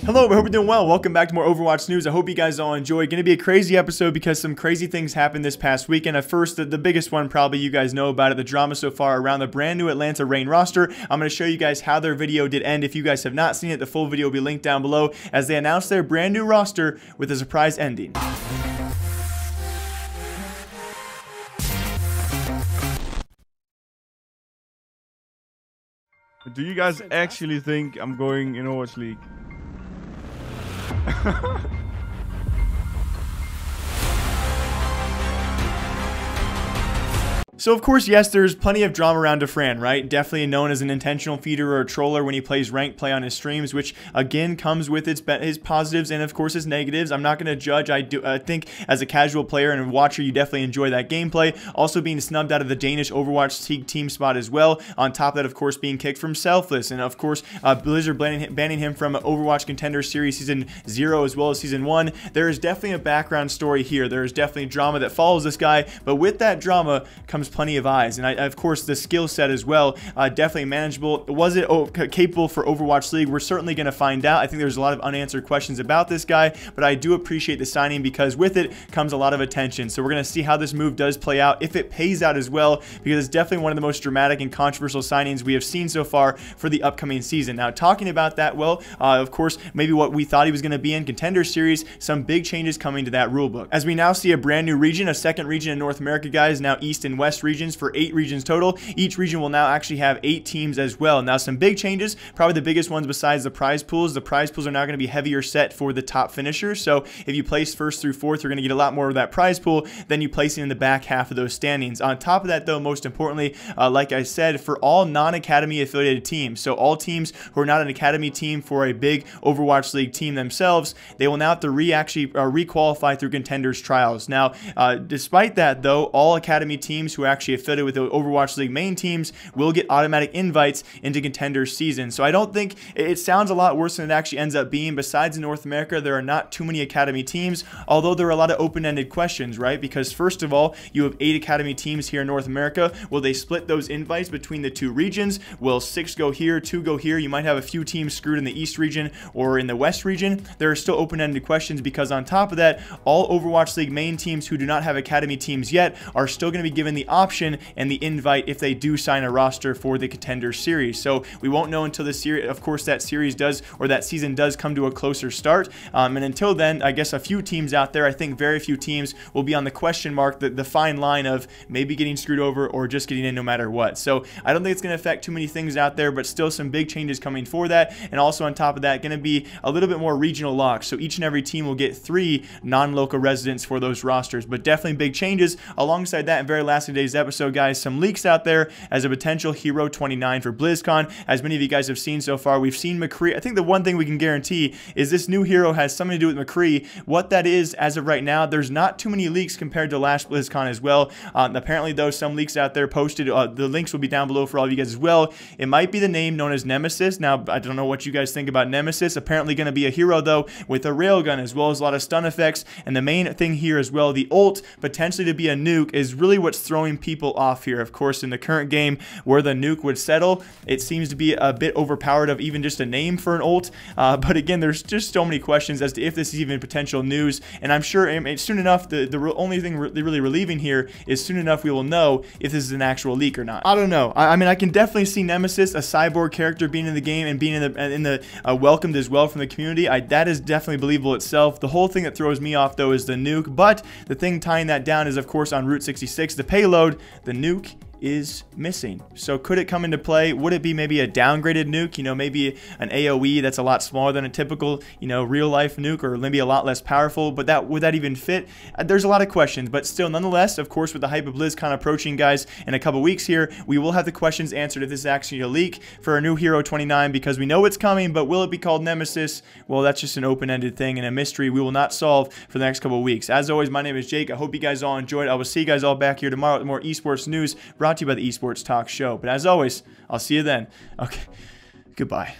Hello, I hope you're doing well. Welcome back to more Overwatch news. I hope you guys all enjoy. Going to be a crazy episode because some crazy things happened this past weekend. At first, the biggest one probably you guys know about it, the drama so far around the brand new Atlanta Reign roster. I'm going to show you guys how their video did end. If you guys have not seen it, the full video will be linked down below as they announced their brand new roster with a surprise ending. Do you guys actually think I'm going in Overwatch League? So, of course, yes, there's plenty of drama around Dafran, right? Definitely known as an intentional feeder or a troller when he plays ranked play on his streams, which, again, comes with his positives and, of course, his negatives. I'm not going to judge. I think as a casual player and a watcher, you definitely enjoy that gameplay. Also being snubbed out of the Danish Overwatch League team spot as well. On top of that, of course, being kicked from Selfless. And, of course, Blizzard banning him from Overwatch Contender Series Season 0 as well as Season 1. There is definitely a background story here. There is definitely drama that follows this guy. But with that drama comes plenty of eyes, and of course the skill set as well, definitely manageable. Was it capable for Overwatch League? We're certainly going to find out. I think there's a lot of unanswered questions about this guy, but I do appreciate the signing because with it comes a lot of attention. So we're going to see how this move does play out, if it pays out as well, because it's definitely one of the most dramatic and controversial signings we have seen so far for the upcoming season. Now, talking about that, well, of course, maybe what we thought he was going to be in Contender Series, some big changes coming to that rulebook. As we now see a brand new region, a second region in North America, guys, now East and West regions for 8 regions total. Each region will now actually have 8 teams as well. Now, some big changes, probably the biggest ones besides the prize pools. The prize pools are now going to be heavier set for the top finishers. So if you place 1st through 4th, you're going to get a lot more of that prize pool than you placing in the back half of those standings. On top of that, though, most importantly, like I said, for all non-academy affiliated teams, so all teams who are not an academy team for a big Overwatch League team themselves, they will now have to re-qualify through contenders trials. Now, despite that, though, all academy teams who are actually affiliated with the Overwatch League main teams will get automatic invites into contender season. So I don't think it sounds a lot worse than it actually ends up being. Besides in North America, there are not too many academy teams, although there are a lot of open-ended questions, right? Because first of all, you have 8 academy teams here in North America. Will they split those invites between the 2 regions? Will 6 go here, 2 go here? You might have a few teams screwed in the East region or in the West region. There are still open-ended questions because on top of that, all Overwatch League main teams who do not have academy teams yet are still going to be given the option and the invite if they do sign a roster for the Contender Series. So we won't know until the series, of course, that series does, or that season does come to a closer start. And until then, I guess a few teams out there, I think very few teams will be on the question mark, the fine line of maybe getting screwed over or just getting in no matter what. So I don't think it's going to affect too many things out there, but still some big changes coming for that. And also on top of that, going to be a little bit more regional locks. So each and every team will get 3 non-local residents for those rosters, but definitely big changes. Alongside that, and very last of today's episode, guys, some leaks out there as a potential Hero 29 for Blizzcon. As many of you guys have seen so far, we've seen McCree. I think the one thing we can guarantee is this new hero has something to do with McCree. What that is, as of right now, there's not too many leaks compared to last Blizzcon as well. Apparently, though, some leaks out there posted. The links will be down below for all of you guys as well. It might be the name known as Nemesis. Now, I don't know what you guys think about Nemesis. Apparently going to be a hero, though, with a railgun as well as a lot of stun effects. And the main thing here as well, the ult, potentially to be a nuke, is really what's throwing people off here. Of course, in the current game where the nuke would settle, it seems to be a bit overpowered of even just a name for an ult. But again, there's just so many questions as to if this is even potential news. And I'm sure soon enough, the only thing really relieving here is soon enough we will know if this is an actual leak or not. I don't know. I mean, I can definitely see Nemesis, a cyborg character, being in the game and being in the welcomed as well from the community. That is definitely believable itself. The whole thing that throws me off, though, is the nuke. But the thing tying that down is, of course, on Route 66, the payload, the nuke is missing. So could it come into play? Would it be maybe a downgraded nuke, you know, maybe an AoE that's a lot smaller than a typical, you know, real life nuke, or maybe a lot less powerful? But would that even fit? There's a lot of questions, but still, nonetheless, of course, with the hype of BlizzCon approaching, guys, in a couple weeks here, we will have the questions answered if this is actually a leak for a new Hero 29, because we know it's coming, but will it be called Nemesis? Well, that's just an open-ended thing and a mystery we will not solve for the next couple of weeks. As always, my name is Jake. I hope you guys all enjoyed. I will see you guys all back here tomorrow with more esports news brought to you by the Esports Talk Show. But as always, I'll see you then. Okay, goodbye.